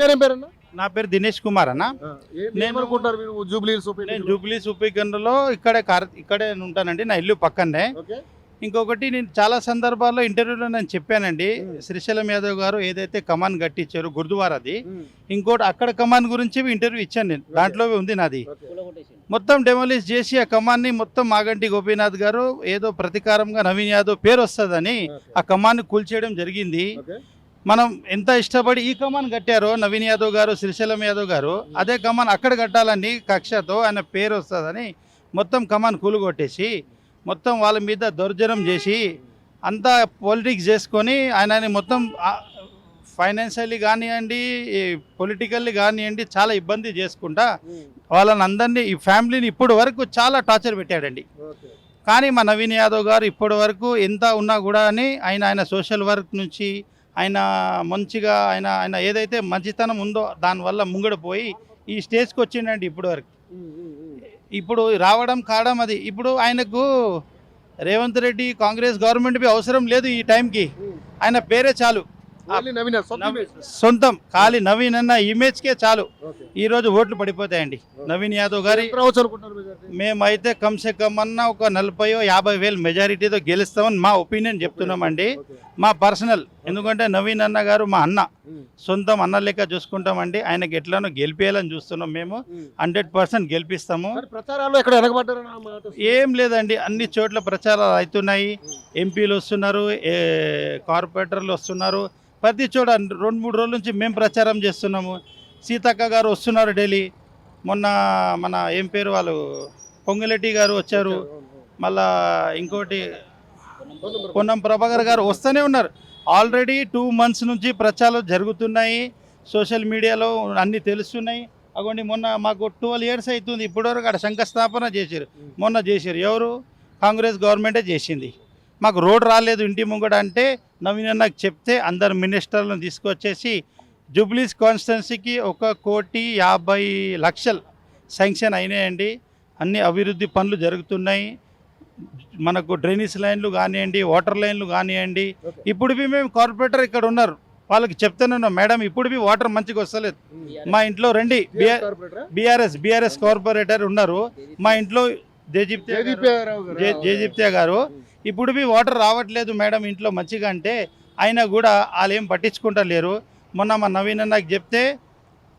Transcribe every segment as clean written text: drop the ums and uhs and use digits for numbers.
పేరేం పేరన్నా? నా పేరు దినేష్ కుమార్ అన్న. ఏమనుకుంటారు మీరు జూబ్లీహిల్స్ నేను జూబ్లీస్ ఉపకేంద్రంలో ఇక్కడే ఉంటానండి. నా ఇల్లు పక్కనే. ఇంకొకటి నేను చాలా సందర్భాల్లో ఇంటర్వ్యూలో నేను చెప్పానండి, శ్రీశైలం యాదవ్ గారు ఏదైతే కమాన్ కట్టించారు గురుద్వారాది, ఇంకోటి అక్కడ కమాన్ గురించి ఇంటర్వ్యూ ఇచ్చాను నేను. దాంట్లో ఉంది నాది. మొత్తం డెమోలిష్ చేసి ఆ కమాన్ని మొత్తం మాగంటి గోపీనాథ్ గారు ఏదో ప్రతీకారంగా నవీన్ యాదవ్ పేరు వస్తుందని ఆ కమాన్ని కూల్చేయడం జరిగింది. మనం ఎంత ఇష్టపడి ఈ కమాన్ కట్టారో నవీన్ యాదవ్ గారు, శ్రీశైలం యాదవ్ గారు, అదే కమాన్ అక్కడ కట్టాలని కక్షతో ఆయన పేరు వస్తుందని మొత్తం కమాన్ కూలుగొట్టేసి మొత్తం వాళ్ళ మీద దౌర్జన్యం చేసి అంతా పాలిటిక్స్ చేసుకొని ఆయనని మొత్తం ఫైనాన్షియల్లీ కానివ్వండి, పొలిటికల్లీ కానివ్వండి చాలా ఇబ్బంది చేసుకుంటా వాళ్ళని అందరినీ, ఈ ఫ్యామిలీని ఇప్పటి వరకు చాలా టార్చర్ పెట్టాడండి. కానీ మా నవీన్ యాదవ్ గారు ఇప్పటి వరకు ఎంత ఉన్నా కూడా అని ఆయన సోషల్ వర్క్ నుంచి ఆయన మంచిగా ఆయన ఏదైతే మంచితనం ఉందో దానివల్ల ముంగడిపోయి ఈ స్టేజ్కి వచ్చిండండి ఇప్పటి వరకు. ఇప్పుడు రావడం కావడం అది ఇప్పుడు ఆయనకు రేవంత్ రెడ్డి కాంగ్రెస్ గవర్నమెంట్ బి అవసరం లేదు. ఈ టైంకి ఆయన పేరే చాలు, సొంతం ఖాళీ నవీన్ అన్న ఇమేజ్కే చాలు. ఈ రోజు ఓట్లు పడిపోతాయండి నవీన్ యాదవ్ గారి. మేమైతే కమ్సే కమ్ అన్న ఒక 40,000-50,000 మెజారిటీతో గెలుస్తామని మా ఒపీనియన్ చెప్తున్నామండి, మా పర్సనల్. ఎందుకంటే నవీన్ అన్న గారు మా అన్న, సొంతం అన్న లెక్క చూసుకుంటామండి. ఆయనకి ఎట్లానో గెలిపేయాలని చూస్తున్నాం మేము. 100% గెలిపిస్తాము. ఏం లేదండి, అన్ని చోట్ల ప్రచారాలు అవుతున్నాయి. ఎంపీలు వస్తున్నారు, కార్పొరేటర్లు వస్తున్నారు, ప్రతి చోట 2-3 రోజుల నుంచి మేము ప్రచారం చేస్తున్నాము. సీతక్క గారు వస్తున్నారు ఢిల్లీ. మొన్న మన ఏం పేరు వాళ్ళు పొంగులెట్టి గారు వచ్చారు. మళ్ళా ఇంకోటి పొన్నం ప్రభాకర్ గారు వస్తూనే ఉన్నారు. ఆల్రెడీ 2 months నుంచి ప్రచారాలు జరుగుతున్నాయి. సోషల్ మీడియాలో అన్నీ తెలుస్తున్నాయి. అగోండి మొన్న మాకు 12 years అవుతుంది, ఇప్పటివరకు అక్కడ శంకుస్థాపన చేశారు. మొన్న చేశారు ఎవరు? కాంగ్రెస్ గవర్నమెంటే చేసింది. మాకు రోడ్ రాలేదు ఇంటి ముంగడ అంటే నవీన్ అన్నకు చెప్తే అందరు మినిస్టర్లను తీసుకొచ్చేసి జూబ్లీస్ కాన్స్టిట్యున్సీకి 1,50,00,000 శాంక్షన్ అయినాయండి. అన్ని అభివృద్ధి పనులు జరుగుతున్నాయి. మనకు డ్రైనేజ్ లైన్లు కానివ్వండి, వాటర్ లైన్లు కానివ్వండి. ఇప్పుడు మేము కార్పొరేటర్ ఇక్కడ ఉన్నారు, వాళ్ళకి చెప్తున్నాను మేడం ఇప్పుడు వాటర్ మంచిగా వస్తలేదు, మా ఇంట్లో రండి. బీఆర్ఎస్ కార్పొరేటర్ ఉన్నారు మా ఇంట్లో, జయదీప్తే గారు. ఇప్పుడు వాటర్ రావట్లేదు మేడం ఇంట్లో మంచిగా అంటే ఆయన కూడా వాళ్ళు ఏం పట్టించుకుంటలేరు. మొన్న మా నవీన్ అన్నకు చెప్తే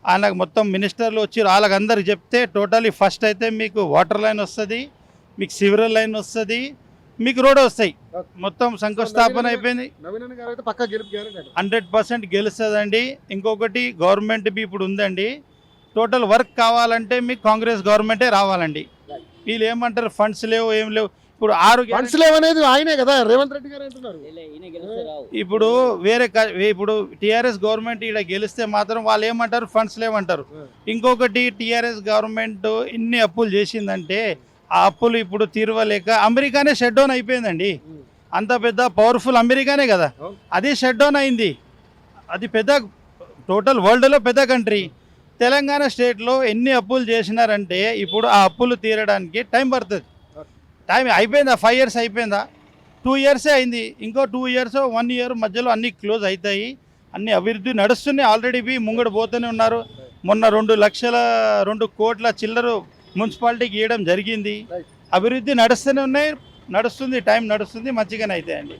ఆయనకు మొత్తం మినిస్టర్లు వచ్చి వాళ్ళకందరికి చెప్తే టోటలీ ఫస్ట్ అయితే మీకు వాటర్ లైన్ వస్తుంది, మీకు సివరేజ్ లైన్ వస్తుంది, మీకు రోడ్ వస్తాయి. మొత్తం శంకుస్థాపన అయిపోయింది. 100% గెలుస్తుందండి. ఇంకొకటి గవర్నమెంట్ ఇప్పుడు ఉందండి, టోటల్ వర్క్ కావాలంటే మీకు కాంగ్రెస్ గవర్నమెంటే రావాలండి. వీళ్ళు ఏమంటారు ఫండ్స్ లేవు ఏం లేవు. ఇప్పుడు 6 ఫండ్స్ లేవనేది ఆయనే కదా రేవంత్ రెడ్డి గారు అంటున్నారు. ఇప్పుడు ఇప్పుడు టీఆర్ఎస్ గవర్నమెంట్ ఇక్కడ గెలిస్తే మాత్రం వాళ్ళు ఏమంటారు ఫండ్స్ లేవంటారు. ఇంకొకటి టీఆర్ఎస్ గవర్నమెంట్ ఇన్ని అప్పులు చేసిందంటే ఆ అప్పులు ఇప్పుడు తీర్వలేక అమెరికానే షట్ డౌన్ అయిపోయిందండి. అంత పెద్ద పవర్ఫుల్ అమెరికానే కదా, అది షట్ డౌన్ అయింది. అది పెద్ద టోటల్ వరల్డ్లో పెద్ద కంట్రీ. తెలంగాణ స్టేట్లో ఎన్ని అప్పులు చేసినారంటే ఇప్పుడు ఆ అప్పులు తీరడానికి టైం పడుతుంది. టైం అయిపోయిందా? 5 years అయిపోయిందా? 2 years అయింది. ఇంకో 2 years 1 year మధ్యలో అన్నీ క్లోజ్ అవుతాయి. అన్ని అభివృద్ధి నడుస్తున్నాయి. ఆల్రెడీ ముంగడు పోతూనే ఉన్నారు. మొన్న 2 కోట్ల చిల్లర మున్సిపాలిటీకి ఇవ్వడం జరిగింది. అభివృద్ధి నడుస్తూనే ఉన్నాయి, నడుస్తుంది, టైం నడుస్తుంది, మంచిగానే అవుతాయండి.